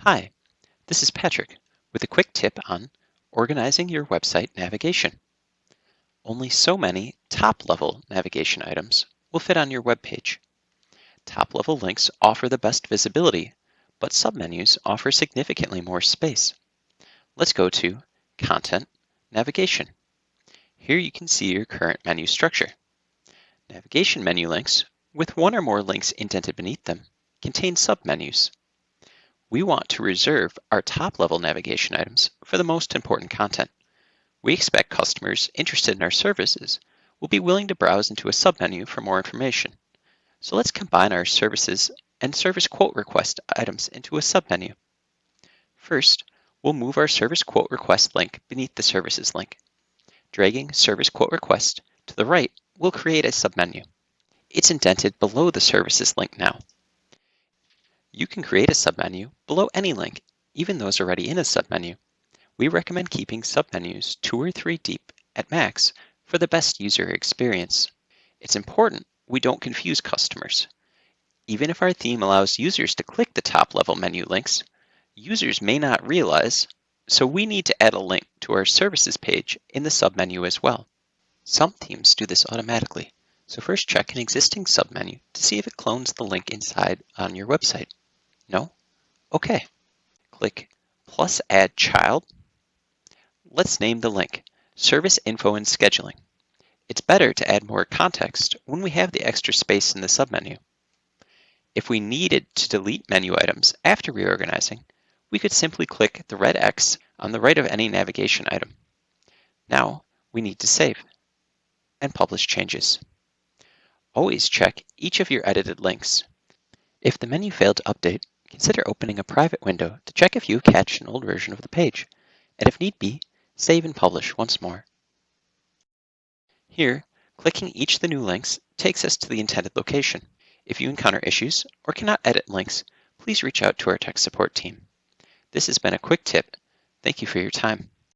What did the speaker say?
Hi, this is Patrick with a quick tip on organizing your website navigation. Only so many top-level navigation items will fit on your web page. Top-level links offer the best visibility, but submenus offer significantly more space. Let's go to Content, Navigation. Here you can see your current menu structure. Navigation menu links, with one or more links indented beneath them, contain submenus. We want to reserve our top-level navigation items for the most important content. We expect customers interested in our services will be willing to browse into a submenu for more information. So let's combine our services and service quote request items into a submenu. First, we'll move our service quote request link beneath the services link. Dragging service quote request to the right will create a submenu. It's indented below the services link now. You can create a submenu below any link, even those already in a submenu. We recommend keeping submenus 2 or 3 deep at max for the best user experience. It's important we don't confuse customers. Even if our theme allows users to click the top-level menu links, users may not realize, so we need to add a link to our services page in the submenu as well. Some themes do this automatically, so first check an existing submenu to see if it clones the link inside on your website. No? Okay. Click plus add child. Let's name the link Service Info and Scheduling. It's better to add more context when we have the extra space in the submenu. If we needed to delete menu items after reorganizing, we could simply click the red X on the right of any navigation item. Now we need to save and publish changes. Always check each of your edited links. If the menu failed to update, consider opening a private window to check if you catch an old version of the page, and if need be, save and publish once more. Here, clicking each of the new links takes us to the intended location. If you encounter issues or cannot edit links, please reach out to our tech support team. This has been a quick tip. Thank you for your time.